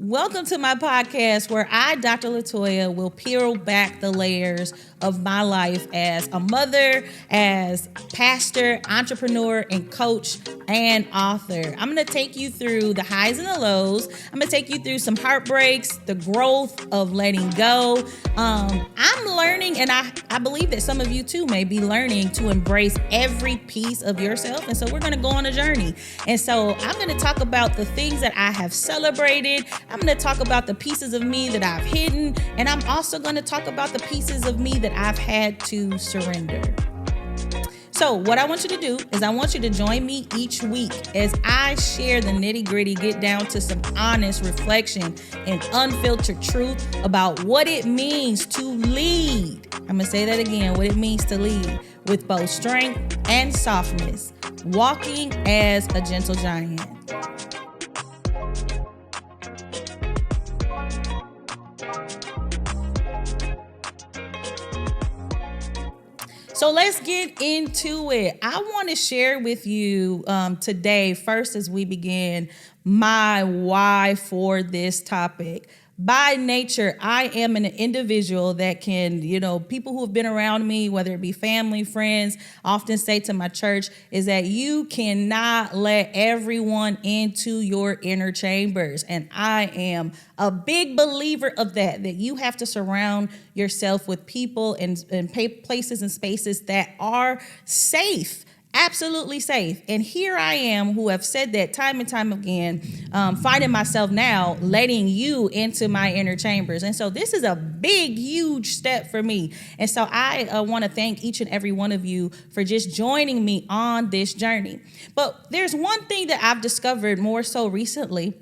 Welcome to my podcast where I, Dr. LaToya, will peel back the layers of my life as a mother, as pastor, entrepreneur, and coach, and author. I'm going to take you through the highs and the lows. I'm going to take you through some heartbreaks, the growth of letting go. I'm learning, and I believe that some of you too may be learning to embrace every piece of yourself. And so we're going to go on a journey. And so I'm going to talk about the things that I have celebrated. I'm going to talk about the pieces of me that I've hidden. And I'm also going to talk about the pieces of me that I've had to surrender. So what I want you to do is I want you to join me each week as I share the nitty gritty, get down to some honest reflection and unfiltered truth about what it means to lead. I'm going to say that again, what it means to lead with both strength and softness, walking as a gentle giant. So let's get into it. I want to share with you today, first, as we begin, my why for this topic. By nature, I am an individual that can, people who have been around me, whether it be family, friends, often say to my church is that you cannot let everyone into your inner chambers. And I am a big believer of that you have to surround yourself with people and places and spaces that are safe. Absolutely safe. And here I am, who have said that time and time again, finding myself now letting you into my inner chambers. And so this is a big, huge step for me. And so I want to thank each and every one of you for just joining me on this journey. But there's one thing that I've discovered more so recently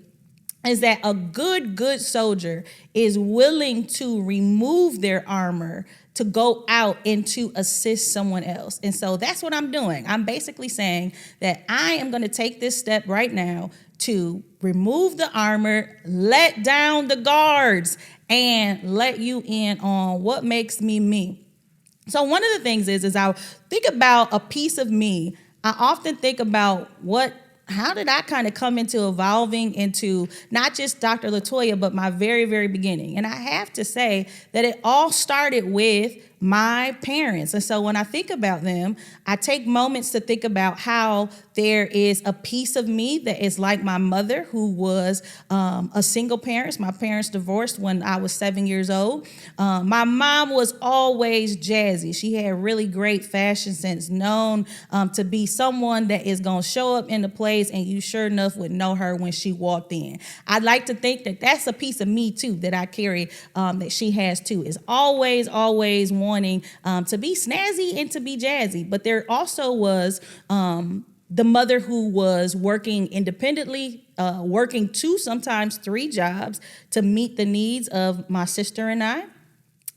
is that a good soldier is willing to remove their armor to go out and to assist someone else. And so that's what I'm doing. I'm basically saying that I am going to take this step right now to remove the armor, let down the guards, and let you in on what makes me me. So one of the things is I think about a piece of me. I often think about how did I kind of come into evolving into not just Dr. LaToya, but my very, very beginning? And I have to say that it all started with my parents. And so when I think about them, I take moments to think about how there is a piece of me that is like my mother, who was a single parent. My parents divorced when I was 7 years old. My mom was always jazzy. She had really great fashion sense, known to be someone that is going to show up in the place and you sure enough would know her when she walked in. I'd like to think that that's a piece of me too that I carry, that she has too, is always wanting to be snazzy and to be jazzy. But there also was the mother who was working independently, working 2, sometimes 3 jobs to meet the needs of my sister and I.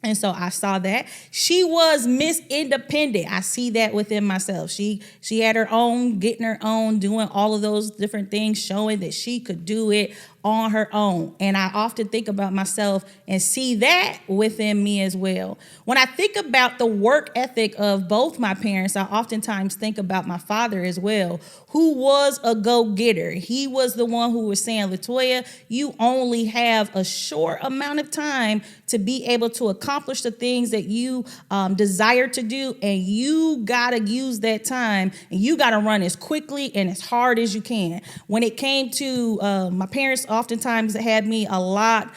And so I saw that. She was Miss Independent. I see that within myself. She had her own, getting her own, doing all of those different things, showing that she could do it on her own. And I often think about myself and see that within me as well. When I think about the work ethic of both my parents, I oftentimes think about my father as well, who was a go-getter. He was the one who was saying, LaToya, you only have a short amount of time to be able to accomplish the things that you desire to do, and you got to use that time, and you got to run as quickly and as hard as you can. When it came to my parents, oftentimes had me a lot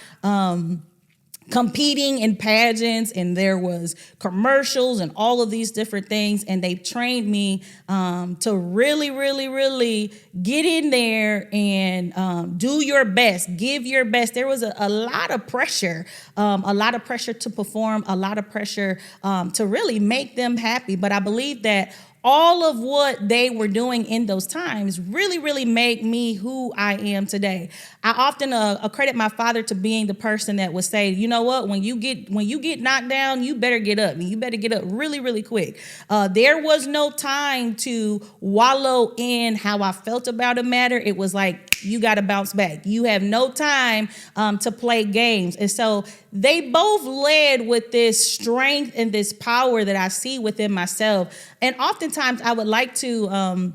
competing in pageants, and there was commercials and all of these different things, and they trained me to really get in there and do your best, give your best. There was a lot of pressure, to perform, a lot of pressure to really make them happy. But I believe that all of what they were doing in those times really made me who I am today. I often credit my father to being the person that would say, you know what, when you get knocked down, you better get up. And you better get up really quick. There was no time to wallow in how I felt about a matter. It was like, you got to bounce back. You have no time to play games. And so they both led with this strength and this power that I see within myself. And oftentimes I would like to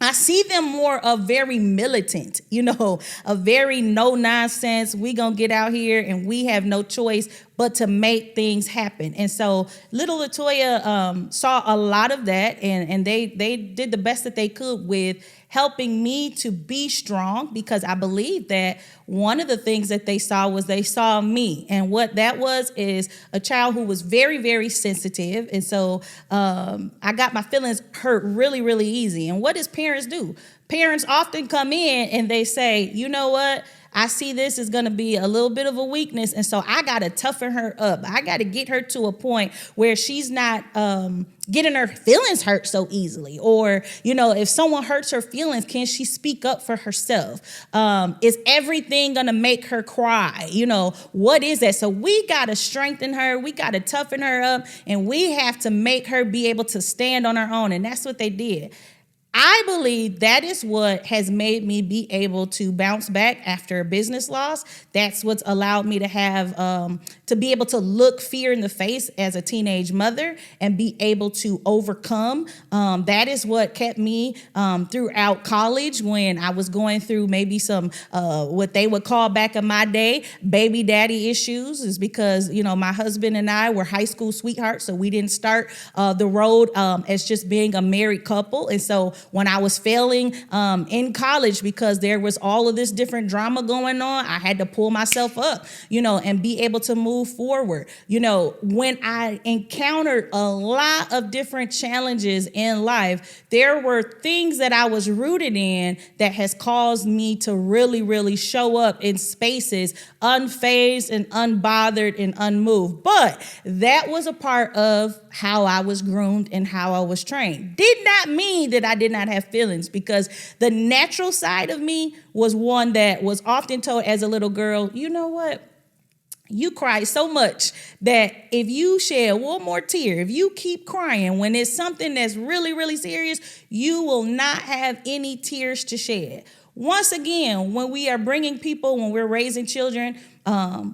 I see them more of very militant, a very no nonsense. We gonna get out here and we have no choice but to make things happen. And so little LaToya saw a lot of that, and they did the best that they could with helping me to be strong, because I believe that one of the things that they saw me. And what that was is a child who was very, very sensitive. And so I got my feelings hurt really, really easy. And what does parents do? Parents often come in and they say, you know what? I see this is going to be a little bit of a weakness, and so I got to toughen her up. I got to get her to a point where she's not getting her feelings hurt so easily. Or, if someone hurts her feelings, can she speak up for herself? Is everything going to make her cry? What is that? So we got to strengthen her. We got to toughen her up, and we have to make her be able to stand on her own. And that's what they did. I believe that is what has made me be able to bounce back after a business loss. That's what's allowed me to have, to be able to look fear in the face as a teenage mother and be able to overcome. That is what kept me throughout college when I was going through maybe some, what they would call back in my day, baby daddy issues, is because, my husband and I were high school sweethearts. So we didn't start the road as just being a married couple. And so when I was failing in college, because there was all of this different drama going on, I had to pull myself up, and be able to move forward. When I encountered a lot of different challenges in life, there were things that I was rooted in that has caused me to really, really show up in spaces unfazed and unbothered and unmoved. But that was a part of how I was groomed and how I was trained. Did not mean that I did not have feelings, because the natural side of me was one that was often told as a little girl, you know what? You cry so much that if you shed one more tear, if you keep crying when it's something that's really, really serious, you will not have any tears to shed. Once again, when we are bringing people, when we're raising children,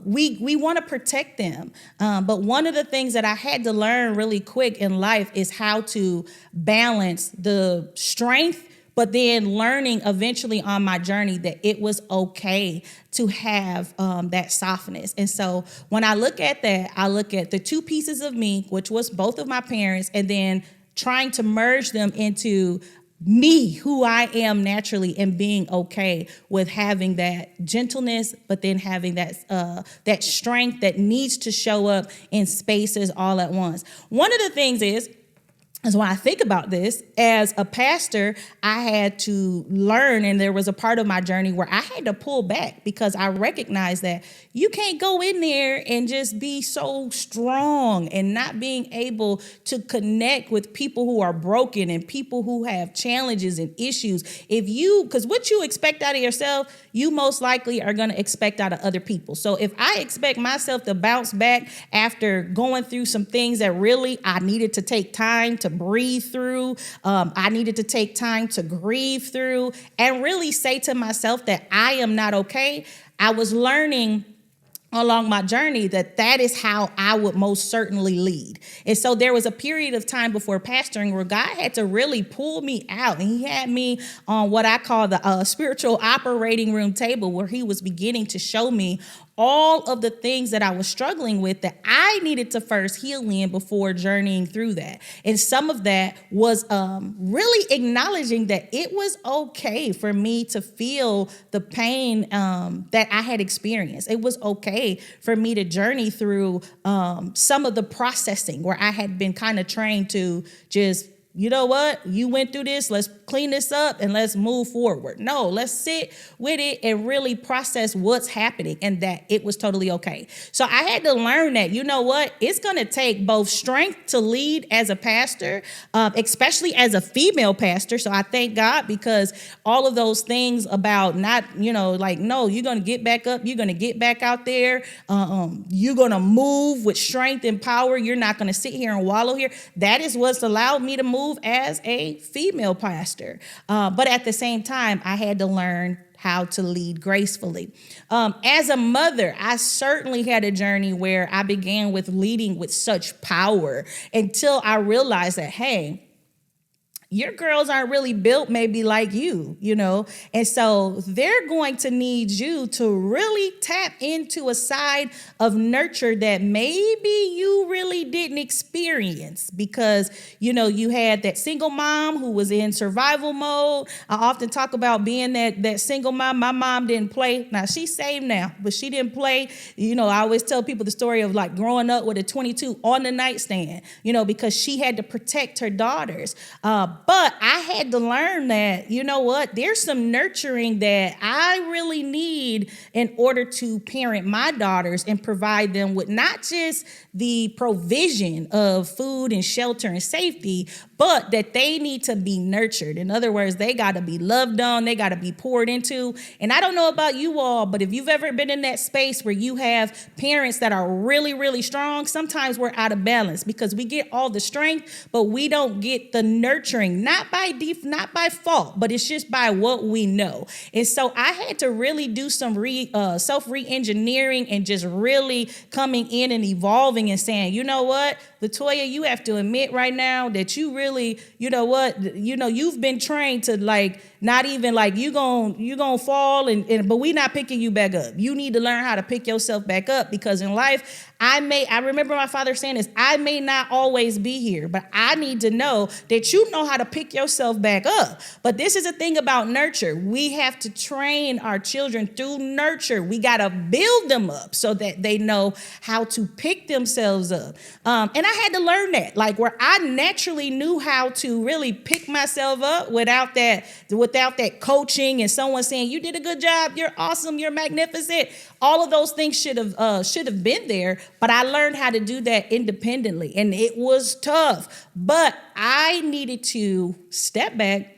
we want to protect them. But one of the things that I had to learn really quick in life is how to balance the strength, but then learning eventually on my journey that it was okay to have that softness. And so when I look at that, I look at the two pieces of me, which was both of my parents, and then trying to merge them into me, who I am naturally, and being okay with having that gentleness, but then having that strength that needs to show up in spaces all at once. One of the things is when I think about this, as a pastor, I had to learn, and there was a part of my journey where I had to pull back, because I recognized that you can't go in there and just be so strong and not being able to connect with people who are broken and people who have challenges and issues. Because what you expect out of yourself, you most likely are going to expect out of other people. So if I expect myself to bounce back after going through some things that really I needed to take time to breathe through, I needed to take time to grieve through, and really say to myself that I am not okay, I was learning along my journey that is how I would most certainly lead. And so there was a period of time before pastoring where God had to really pull me out, and he had me on what I call the spiritual operating room table, where he was beginning to show me all of the things that I was struggling with that I needed to first heal in before journeying through that. And some of that was really acknowledging that it was okay for me to feel the pain that I had experienced. It was okay for me to journey through some of the processing where I had been kind of trained to just, you know what, you went through this, let's clean this up and let's move forward. No, let's sit with it and really process what's happening, and that it was totally okay. So I had to learn that, you know what, it's going to take both strength to lead as a pastor, especially as a female pastor. So I thank God, because all of those things about not, no, you're going to get back up, you're going to get back out there, you're going to move with strength and power, you're not going to sit here and wallow here. That is what's allowed me to move as a female pastor. But at the same time, I had to learn how to lead gracefully. As a mother, I certainly had a journey where I began with leading with such power until I realized that, hey, your girls aren't really built maybe like you. And so they're going to need you to really tap into a side of nurture that maybe you really didn't experience because, you had that single mom who was in survival mode. I often talk about being that single mom. My mom didn't play. Now, she's saved now, but she didn't play. I always tell people the story of like growing up with a 22 on the nightstand, because she had to protect her daughters. But I had to learn that, there's some nurturing that I really need in order to parent my daughters and provide them with not just the provision of food and shelter and safety, but that they need to be nurtured. In other words, they got to be loved on, they got to be poured into. And I don't know about you all, but if you've ever been in that space where you have parents that are really, really strong, sometimes we're out of balance because we get all the strength, but we don't get the nurturing, not by fault, but it's just by what we know. And so I had to really do some self re-engineering and just really coming in and evolving and saying, you know what, LaToya, you have to admit right now that you really, you've been trained to like, not even like you gonna fall but we not picking you back up. You need to learn how to pick yourself back up because in life, I remember my father saying this, I may not always be here, but I need to know that you know how to pick yourself back up. But this is a thing about nurture. We have to train our children through nurture. We got to build them up so that they know how to pick themselves up. And I had to learn that, like where I naturally knew how to really pick myself up without that coaching and someone saying, you did a good job, you're awesome, you're magnificent. All of those things should have been there, but I learned how to do that independently, and it was tough. But I needed to step back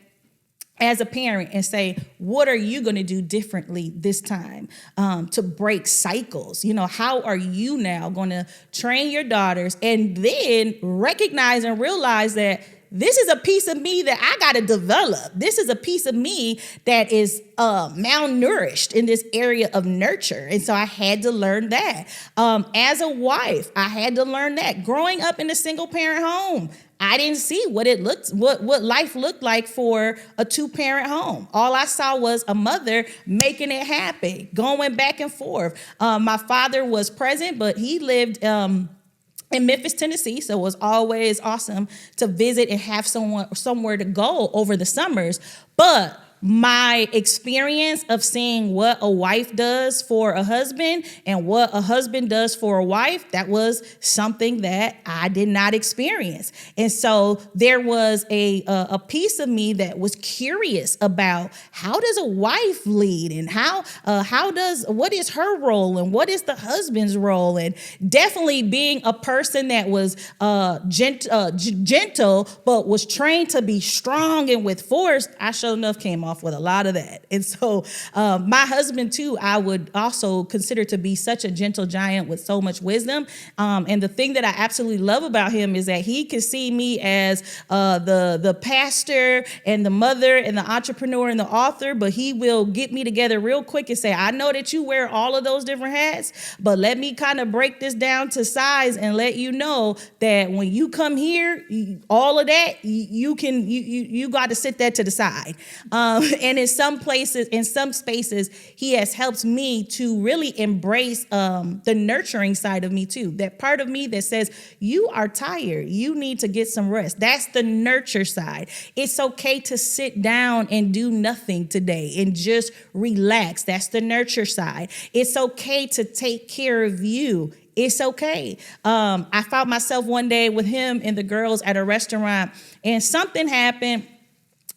as a parent and say, what are you going to do differently this time to break cycles? How are you now going to train your daughters and then recognize and realize that this is a piece of me that I got to develop. This is a piece of me that is malnourished in this area of nurture. And so I had to learn that. As a wife, I had to learn that. Growing up in a single parent home, I didn't see what life looked like for a 2-parent home. All I saw was a mother making it happen, going back and forth. My father was present, but he lived in Memphis, Tennessee, so it was always awesome to visit and have somewhere to go over the summers. But my experience of seeing what a wife does for a husband and what a husband does for a wife, that was something that I did not experience. And so there was a piece of me that was curious about how does a wife lead and what is her role and what is the husband's role? And definitely being a person that was gentle, but was trained to be strong and with force, I sure enough came off with a lot of that. And so my husband too, I would also consider to be such a gentle giant with so much wisdom. And the thing that I absolutely love about him is that he can see me as the pastor and the mother and the entrepreneur and the author, but he will get me together real quick and say, I know that you wear all of those different hats, but let me kind of break this down to size and let you know that when you come here, all of that, you got to sit that to the side. And in some spaces, he has helped me to really embrace the nurturing side of me too. That part of me that says, you are tired, you need to get some rest. That's the nurture side. It's okay to sit down and do nothing today and just relax. That's the nurture side. It's okay to take care of you. It's okay. I found myself one day with him and the girls at a restaurant, and something happened.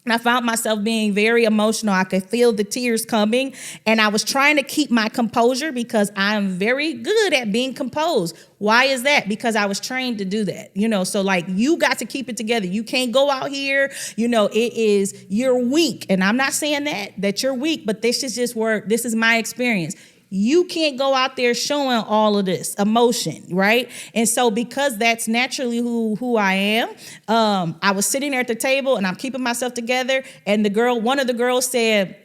And I found myself being very emotional. I could feel the tears coming. And I was trying to keep my composure because I'm very good at being composed. Why is that? Because I was trained to do that. So like you got to keep it together. You can't go out here. You're weak. And I'm not saying that you're weak, but this is my experience. You can't go out there showing all of this emotion, right? And so because that's naturally who I am, I was sitting there at the table and I'm keeping myself together. And one of the girls said,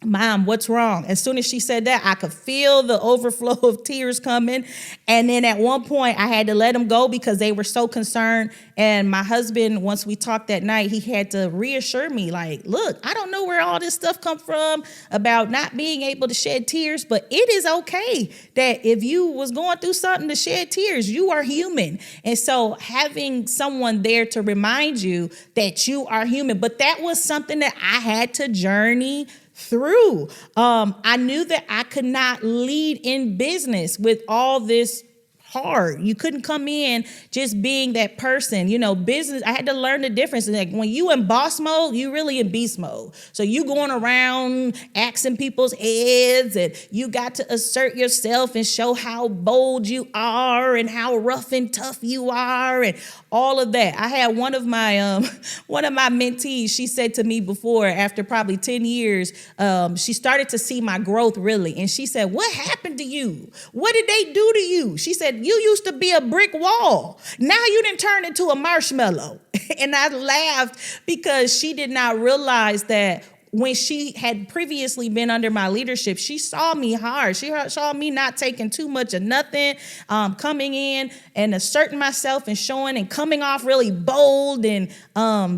Mom, what's wrong? As soon as she said that, I could feel the overflow of tears coming. And then at one point, I had to let them go because they were so concerned. And my husband, once we talked that night, he had to reassure me, like, look, I don't know where all this stuff come from about not being able to shed tears, but it is okay that if you was going through something to shed tears, you are human. And so having someone there to remind you that you are human, but that was something that I had to journey through. I knew that I could not lead in business with all this hard. You couldn't come in just being that person. Business, I had to learn the difference. Like when you in boss mode, you really in beast mode. So you going around axing people's heads, and you got to assert yourself and show how bold you are and how rough and tough you are and all of that. I had one of my mentees, she said to me before, after probably 10 years, she started to see my growth really. And she said, what happened to you? What did they do to you? She said, you used to be a brick wall. Now you done turned into a marshmallow. And I laughed because she did not realize that when she had previously been under my leadership, she saw me hard. She saw me not taking too much of nothing, coming in and asserting myself and showing and coming off really bold and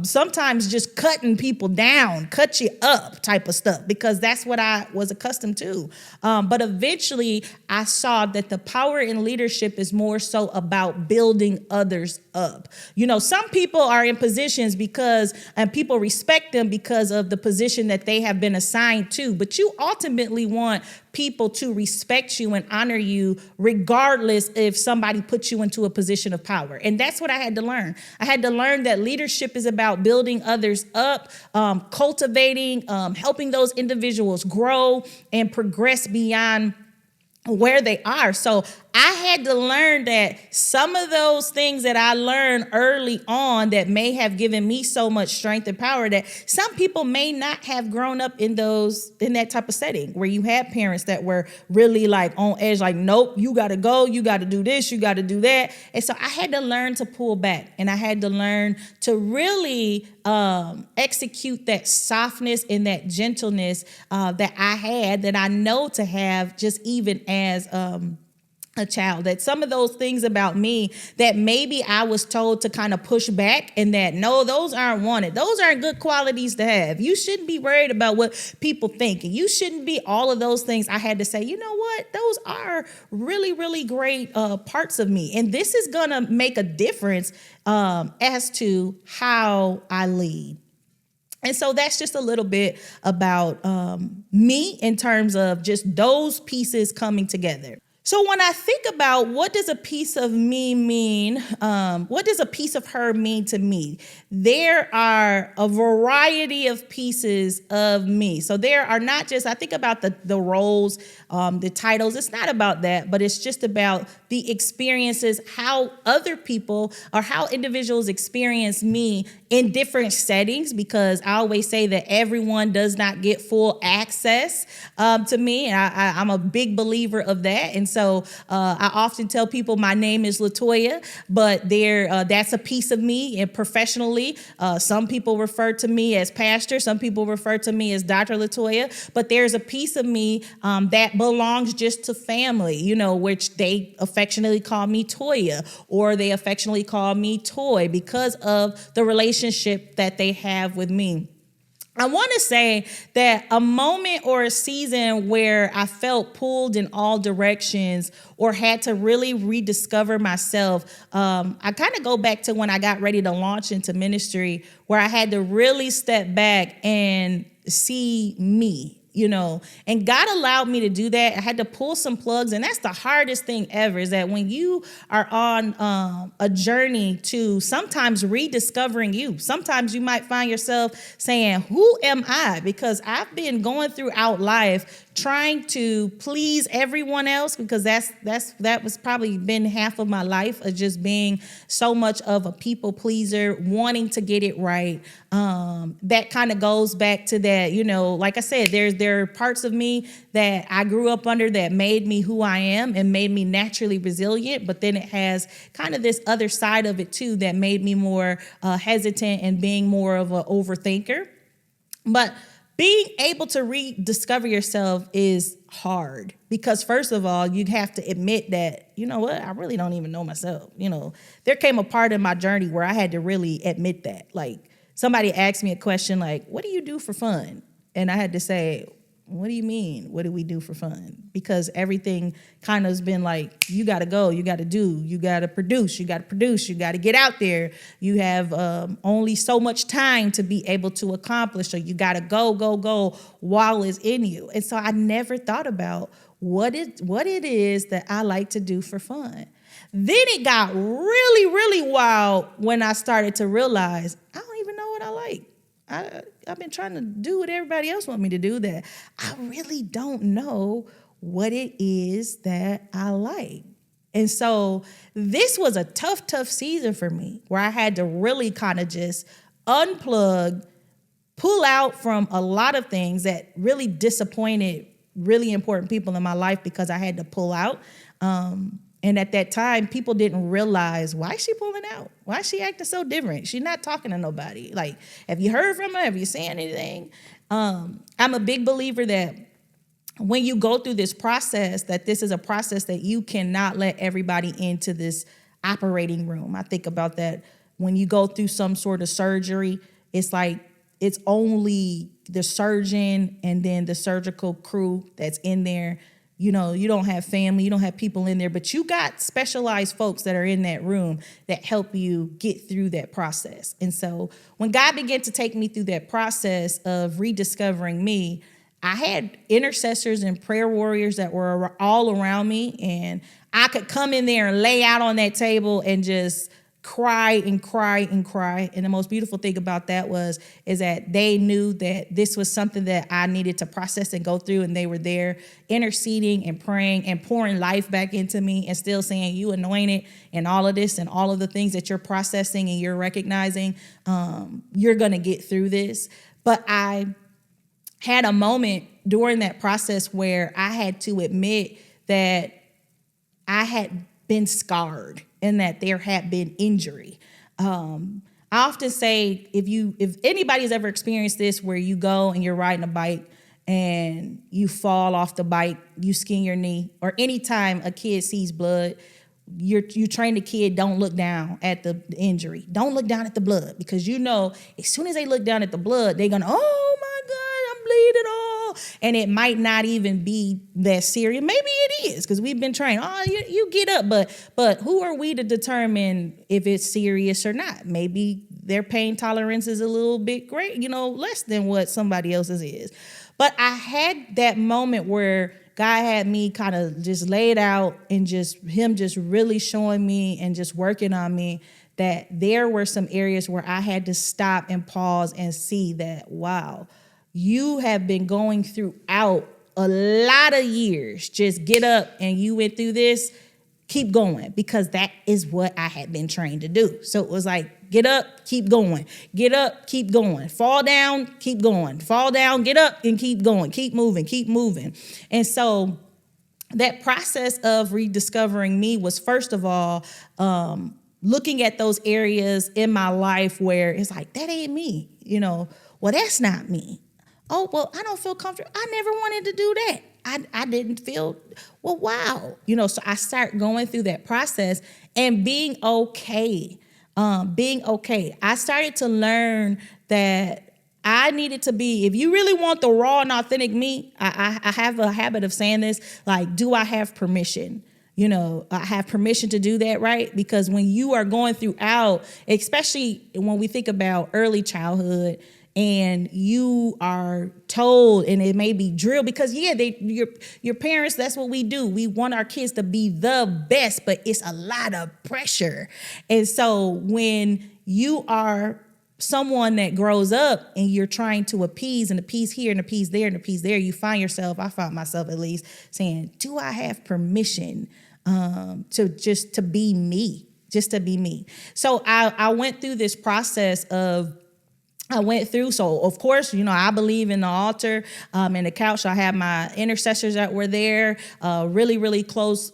sometimes just cutting people down, cut you up type of stuff, because that's what I was accustomed to. But eventually I saw that the power in leadership is more so about building others up. Some people are in positions and people respect them because of the position that they have been assigned to, but you ultimately want people to respect you and honor you regardless if somebody puts you into a position of power. And that's what I had to learn. I had to learn that leadership is about building others up, cultivating, helping those individuals grow and progress beyond where they are. So I had to learn that some of those things that I learned early on that may have given me so much strength and power, that some people may not have grown up in that type of setting where you had parents that were really like on edge, like, nope, you got to go, you got to do this, you got to do that. And so I had to learn to pull back, and I had to learn to really execute that softness and that gentleness that I had, that I know to have just even as a child. That some of those things about me that maybe I was told to kind of push back, and that, no, those aren't wanted. Those aren't good qualities to have. You shouldn't be worried about what people think, and you shouldn't be all of those things. I had to say, you know what? Those are really, really great parts of me. And this is going to make a difference as to how I lead. And so that's just a little bit about me in terms of just those pieces coming together. So when I think about what does a piece of me mean, what does a piece of her mean to me? There are a variety of pieces of me. So there are not just, I think about the roles, the titles. It's not about that, but it's just about the experiences, how other people or how individuals experience me in different settings, because I always say that everyone does not get full access to me. And I'm a big believer of that. And so I often tell people my name is LaToya, but that's a piece of me. And professionally, some people refer to me as pastor. Some people refer to me as Dr. LaToya. But there's a piece of me that belongs just to family, which they affectionately call me Toya, or they affectionately call me Toy, because of the relationship that they have with me. I want to say that a moment or a season where I felt pulled in all directions or had to really rediscover myself, I kind of go back to when I got ready to launch into ministry, where I had to really step back and see me. And God allowed me to do that. I had to pull some plugs, and that's the hardest thing ever, is that when you are on a journey to sometimes rediscovering you, sometimes you might find yourself saying, who am I? Because I've been going throughout life trying to please everyone else, because that was probably been half of my life, of just being so much of a people pleaser, wanting to get it right. That kind of goes back to that, like I said, there are parts of me that I grew up under that made me who I am and made me naturally resilient. But then it has kind of this other side of it too that made me more hesitant and being more of an overthinker. But being able to rediscover yourself is hard because first of all, you have to admit that, you know what, I really don't even know myself. There came a part in my journey where I had to really admit that. Like somebody asked me a question like, what do you do for fun? And I had to say, what do you mean? What do we do for fun? Because everything kind of has been like, you got to go, you got to do, you got to produce, you got to get out there. You have only so much time to be able to accomplish. So you got to go while it's in you. And so I never thought about what it is that I like to do for fun. Then it got really, really wild when I started to realize I don't even know what I like. I've been trying to do what everybody else wants me to do, that I really don't know what it is that I like. And so this was a tough season for me where I had to really kind of just unplug, pull out from a lot of things that really disappointed really important people in my life because I had to pull out. And at that time, people didn't realize, why is she pulling out? Why is she acting so different? She's not talking to nobody. Like, have you heard from her? Have you seen anything? I'm a big believer that when you go through this process, that this is a process that you cannot let everybody into this operating room. I think about that when you go through some sort of surgery, it's like it's only the surgeon and then the surgical crew that's in there. You don't have family, you don't have people in there, but you got specialized folks that are in that room that help you get through that process. And so when God began to take me through that process of rediscovering me, I had intercessors and prayer warriors that were all around me, and I could come in there and lay out on that table and just cry and cry and cry. And the most beautiful thing about that is that they knew that this was something that I needed to process and go through, and they were there interceding and praying and pouring life back into me and still saying, you anointed, and all of this and all of the things that you're processing and you're recognizing, you're going to get through this. But I had a moment during that process where I had to admit that I had been scarred and that there had been injury. I often say, if anybody's ever experienced this, where you go and you're riding a bike and you fall off the bike, you skin your knee, or anytime a kid sees blood, you train the kid, don't look down at the injury. Don't look down at the blood, because as soon as they look down at the blood, they're going to, oh my God, I'm bleeding. And it might not even be that serious. Maybe it is, because we've been trained. Oh, you get up, but who are we to determine if it's serious or not? Maybe their pain tolerance is a little bit less than what somebody else's is. But I had that moment where God had me kind of just laid out, and him just really showing me and just working on me that there were some areas where I had to stop and pause and see that, wow, you have been going throughout a lot of years. Just get up, and you went through this. Keep going, because that is what I had been trained to do. So it was like, get up, keep going. Get up, keep going. Fall down, keep going. Fall down, get up, and keep going. Keep moving, keep moving. And so that process of rediscovering me was, first of all, looking at those areas in my life where it's like, that ain't me. Well, that's not me. Oh, well, I don't feel comfortable. I never wanted to do that. I didn't feel, well, wow. So I start going through that process and being okay. I started to learn that I needed to be, if you really want the raw and authentic me, I have a habit of saying this, like, do I have permission? I have permission to do that, right? Because when you are going throughout, especially when we think about early childhood, and you are told, and it may be drilled, because your parents, that's what we do. We want our kids to be the best, but it's a lot of pressure. And so when you are someone that grows up and you're trying to appease here and appease there and appease there, you find yourself, I found myself at least, saying, do I have permission to be me? Just to be me. So I went through this process so of course, I believe in the altar and the couch. I had my intercessors that were there, really, really close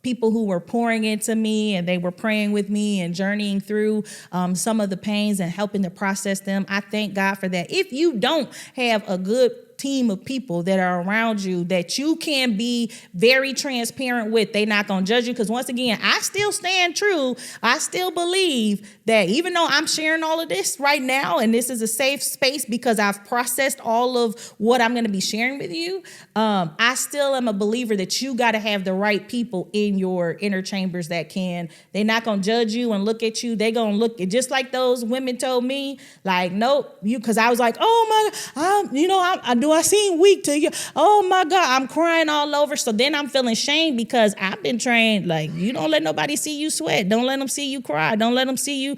people who were pouring into me, and they were praying with me and journeying through some of the pains and helping to process them. I thank God for that. If you don't have a good team of people that are around you that you can be very transparent with, they not gonna judge you, because once again, I still stand true. I still believe that even though I'm sharing all of this right now, and this is a safe space because I've processed all of what I'm going to be sharing with you, I still am a believer that you got to have the right people in your inner chambers that they're not going to judge you and look at you. They're going to look at, just like those women told me, like, nope, because I was like, oh my God, do I seem weak to you? Oh my God, I'm crying all over. So then I'm feeling shame because I've been trained, like, you don't let nobody see you sweat. Don't let them see you cry. Don't let them see you.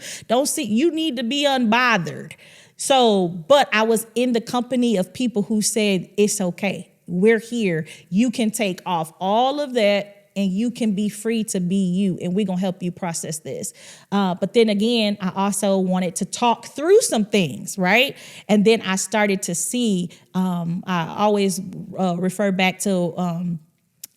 You need to be unbothered. So, but I was in the company of people who said, it's okay. We're here. You can take off all of that and you can be free to be you, and we're going to help you process this. But then again, I also wanted to talk through some things, right? And then I started to see, I always refer back to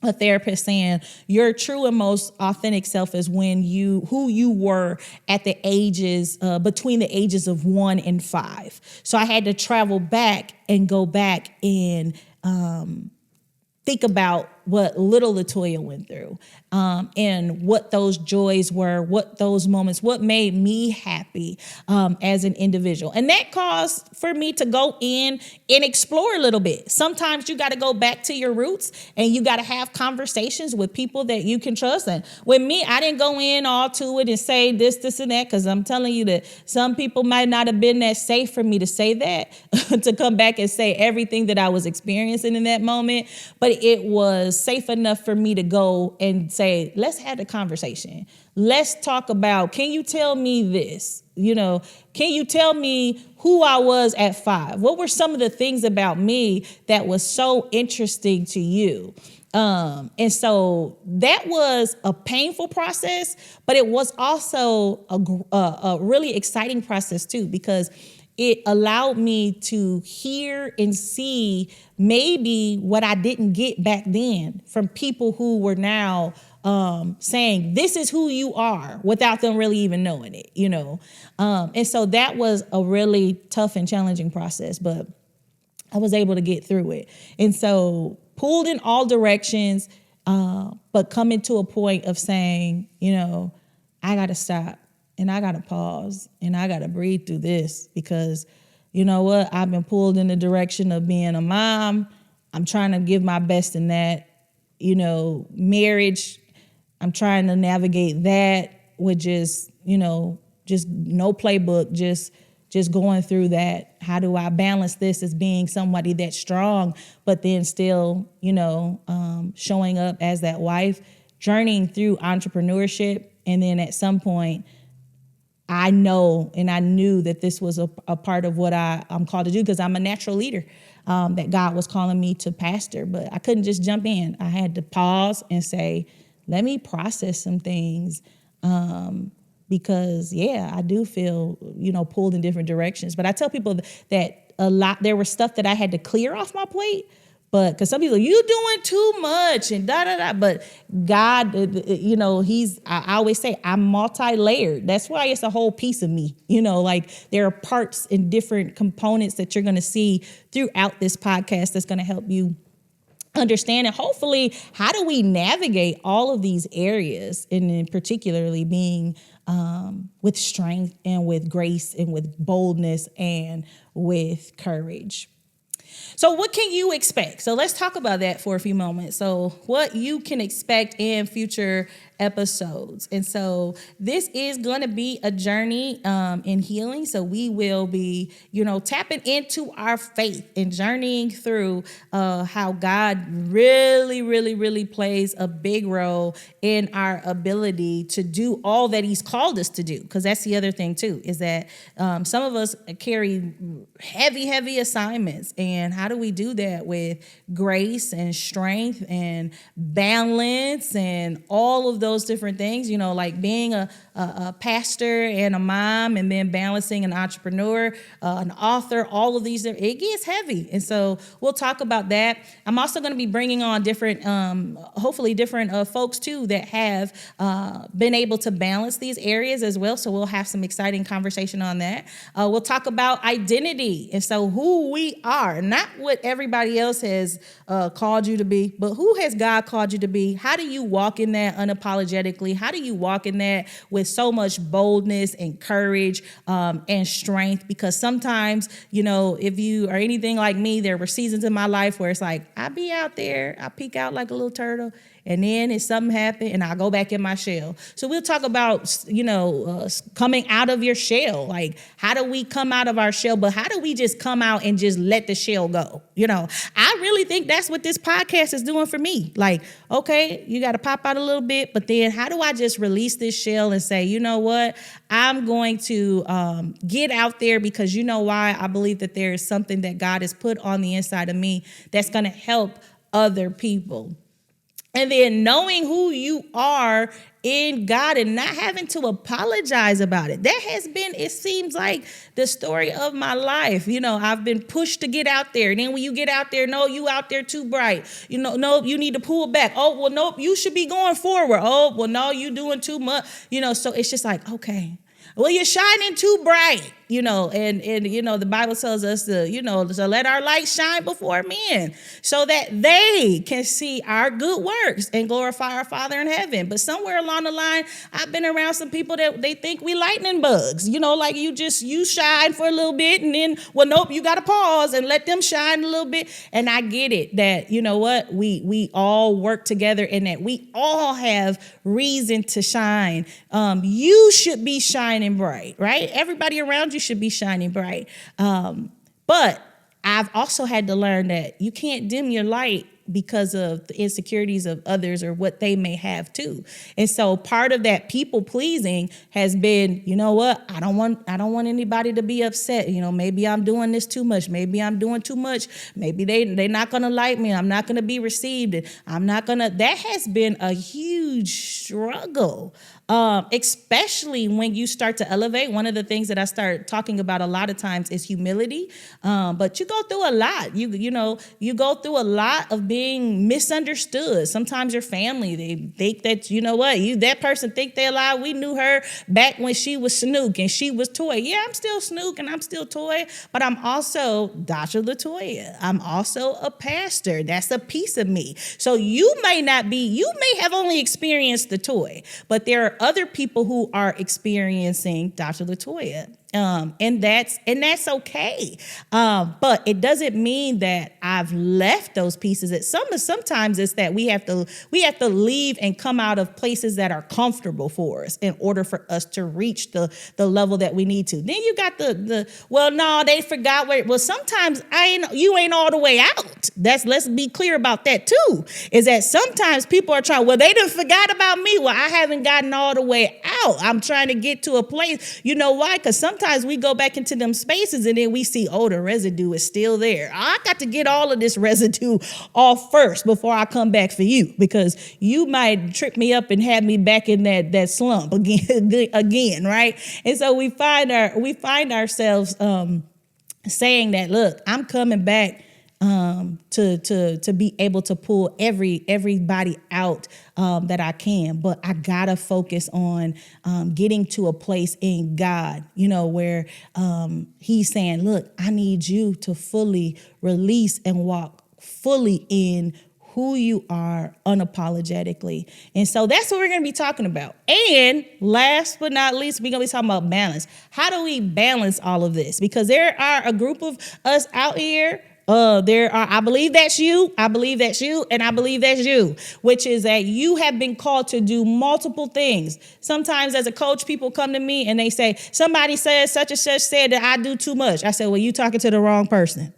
a therapist saying your true and most authentic self is who you were at the ages, between the ages of 1 and 5. So I had to travel back and go back and think about what little LaToya went through, and what those joys were, what those moments, what made me happy as an individual. And that caused for me to go in and explore a little bit. Sometimes you got to go back to your roots, and you got to have conversations with people that you can trust. And with me, I didn't go in all to it and say this, and that, because I'm telling you that some people might not have been that safe for me to say that, to come back and say everything that I was experiencing in that moment. But it was safe enough for me to go and say, let's have a conversation. Let's talk about, can you tell me this? Can you tell me who I was at 5? What were some of the things about me that was so interesting to you? And so that was a painful process, but it was also a really exciting process too, because it allowed me to hear and see maybe what I didn't get back then from people who were now saying, this is who you are, without them really even knowing it, And so that was a really tough and challenging process, but I was able to get through it. And so pulled in all directions, but coming to a point of saying, I got to stop. And I got to pause, and I got to breathe through this, because you know what? I've been pulled in the direction of being a mom. I'm trying to give my best in that. Marriage, I'm trying to navigate that with just no playbook, just going through that. How do I balance this as being somebody that's strong, but then still, showing up as that wife, journeying through entrepreneurship, and then at some point, I know and I knew that this was a part of what I'm called to do, because I'm a natural leader, that God was calling me to pastor. But I couldn't just jump in. I had to pause and say, let me process some things, because, I do feel, pulled in different directions. But I tell people that there was stuff that I had to clear off my plate. But because some people, you doing too much and da-da-da. But God, I always say I'm multi-layered. That's why it's a whole piece of me. Like there are parts and different components that you're going to see throughout this podcast that's going to help you understand. And hopefully, how do we navigate all of these areas, and in particularly being with strength and with grace and with boldness and with courage. So what can you expect? So let's talk about that for a few moments. So what you can expect in future episodes. And so this is going to be a journey in healing. So we will be, tapping into our faith and journeying through how God really, really, really plays a big role in our ability to do all that he's called us to do. Because that's the other thing too, is that some of us carry heavy, heavy assignments, and And how do we do that with grace and strength and balance and all of those different things, like being a pastor and a mom, and then balancing an entrepreneur, an author, all of these, it gets heavy. And so we'll talk about that. I'm also going to be bringing on different, hopefully different folks too that have been able to balance these areas as well. So we'll have some exciting conversation on that. We'll talk about identity. And so who we are, not what everybody else has called you to be, but who has God called you to be? How do you walk in that unapologetically? How do you walk in that with so much boldness and courage and strength? Because sometimes, if you are anything like me, there were seasons in my life where it's like, I be out there, I peek out like a little turtle, and then if something happened, and I go back in my shell. So we'll talk about, coming out of your shell. Like, how do we come out of our shell? But how do we just come out and just let the shell go? I really think that's what this podcast is doing for me. Like, okay, you got to pop out a little bit, but then how do I just release this shell and say, you know what? I'm going to get out there, because you know why? I believe that there is something that God has put on the inside of me that's going to help other people. And then knowing who you are in God and not having to apologize about it. That has been, it seems like, the story of my life. I've been pushed to get out there. And then when you get out there, no, you out there too bright. No, you need to pull back. Oh, well, nope, you should be going forward. Oh, well, no, you doing too much. So it's just like, okay. Well, you're shining too bright, and the Bible tells us to let our light shine before men so that they can see our good works and glorify our Father in heaven. But somewhere along the line, I've been around some people that they think we lightning bugs, like you shine for a little bit and then, well, nope, you got to pause and let them shine a little bit. And I get it that, we all work together and that we all have reason to shine. You should be shining bright, right? Everybody around you should be shining bright. But I've also had to learn that you can't dim your light because of the insecurities of others or what they may have too. And so part of that people pleasing has been, I don't want anybody to be upset. Maybe I'm doing this too much. Maybe I'm doing too much. Maybe they're not going to like me. I'm not going to be received. That has been a huge struggle. Especially when you start to elevate. One of the things that I start talking about a lot of times is humility. But you go through a lot. You go through a lot of being misunderstood. Sometimes your family, they think that, that person think they lie. We knew her back when she was Snook and she was Toy. Yeah, I'm still Snook and I'm still Toy, but I'm also Dr. LaToya. I'm also a pastor. That's a piece of me. So you may have only experienced the Toy, but there are other people who are experiencing Dr. LaToya. And that's okay. But it doesn't mean that I've left those pieces. Sometimes it's that we have to leave and come out of places that are comfortable for us in order for us to reach the level that we need to. Then you got they forgot where. Well, sometimes you ain't all the way out. Let's be clear about that too. Is that sometimes people are trying. Well, they done forgot about me. Well, I haven't gotten all the way out. I'm trying to get to a place. You know why? Because sometimes we go back into them spaces and then we see, the residue is still there. I got to get all of this residue off first before I come back for you, because you might trip me up and have me back in that slump again, right? And so we find ourselves saying that, look, I'm coming back to be able to pull everybody out that I can, but I gotta focus on getting to a place in God, where He's saying, look, I need you to fully release and walk fully in who you are unapologetically. And so that's what we're going to be talking about. And last but not least, we're going to be talking about balance. How do we balance all of this? Because there are a group of us out here. I believe that's you, and I believe that's you, which is that you have been called to do multiple things. Sometimes as a coach, people come to me and they say, somebody says such and such said that I do too much. I say, well, you talking to the wrong person.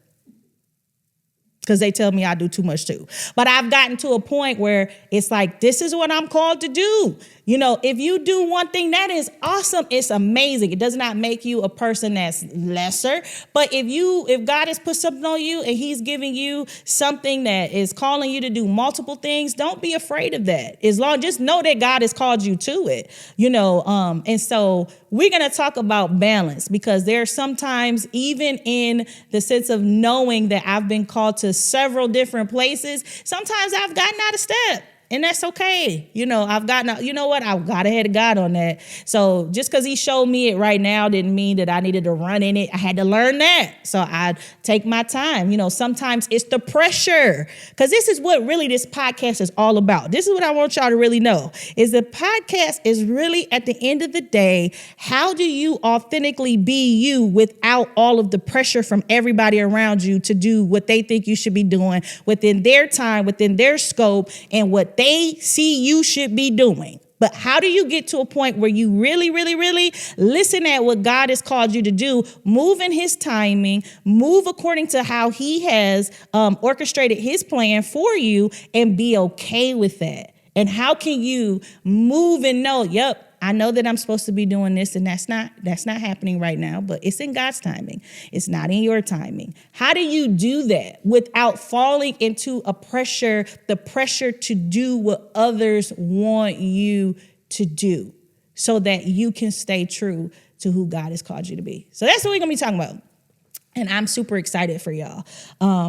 because they tell me I do too much too. But I've gotten to a point where it's like, this is what I'm called to do. You know, if you do one thing, that is awesome. It's amazing. It does not make you a person that's lesser. But if God has put something on you and he's giving you something that is calling you to do multiple things, don't be afraid of that. Just know that God has called you to it, you know. And so we're going to talk about balance, because there's sometimes, even in the sense of knowing that I've been called to several different places, sometimes I've gotten out of step. And that's okay. You know, I've got ahead of God on that. So just because he showed me it right now didn't mean that I needed to run in it. I had to learn that. So I take my time. You know, sometimes it's the pressure, because this is what really this podcast is all about. This is what I want y'all to really know, is the podcast is really, at the end of the day, how do you authentically be you without all of the pressure from everybody around you to do what they think you should be doing within their time, within their scope, and what they see you should be doing. But how do you get to a point where you really, really, really listen at what God has called you to do, move in his timing, move according to how he has orchestrated his plan for you, and be okay with that? And how can you move and know, yep, I know that I'm supposed to be doing this, and that's not happening right now, but it's in God's timing. It's not in your timing. How do you do that without falling into the pressure to do what others want you to do, so that you can stay true to who God has called you to be? So that's what we're going to be talking about. And I'm super excited for y'all,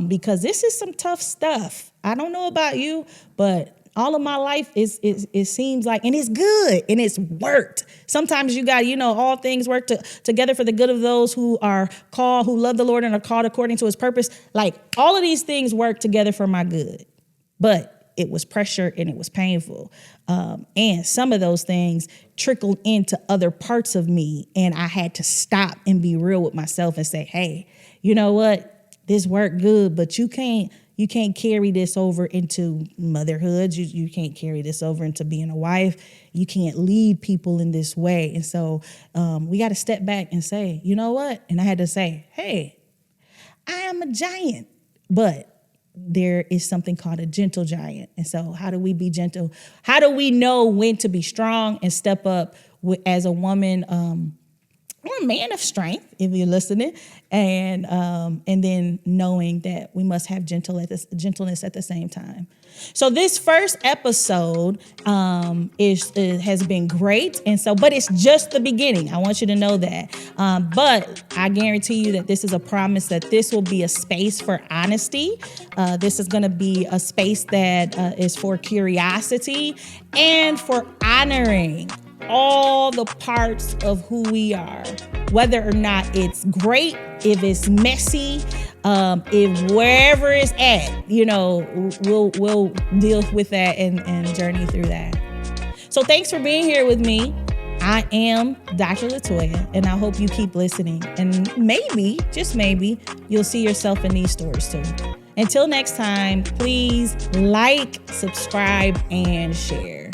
because this is some tough stuff. I don't know about you, but all of my life it seems like, and it's good, and it's worked. Sometimes you got, all things work together for the good of those who are called, who love the Lord and are called according to his purpose. Like, all of these things work together for my good. But it was pressure and it was painful. And some of those things trickled into other parts of me. And I had to stop and be real with myself and say, hey, you know what? This worked good, but you can't carry this over into motherhood. You can't carry this over into being a wife. You can't lead people in this way. And so we got to step back and say, you know what? And I had to say, hey, I am a giant, but there is something called a gentle giant. And so how do we be gentle? How do we know when to be strong and step up as a woman, or a man of strength, if you're listening, and then knowing that we must have gentleness at the same time. So this first episode has been great, but it's just the beginning. I want you to know that. But I guarantee you that this is a promise that this will be a space for honesty. This is going to be a space that is for curiosity and for honoring all the parts of who we are, whether or not it's great, if it's messy, if wherever it's at, we'll deal with that and journey through that. So thanks for being here with me. I am Dr. LaToya, and I hope you keep listening, and maybe, just maybe, you'll see yourself in these stories too. Until next time, please like, subscribe, and share.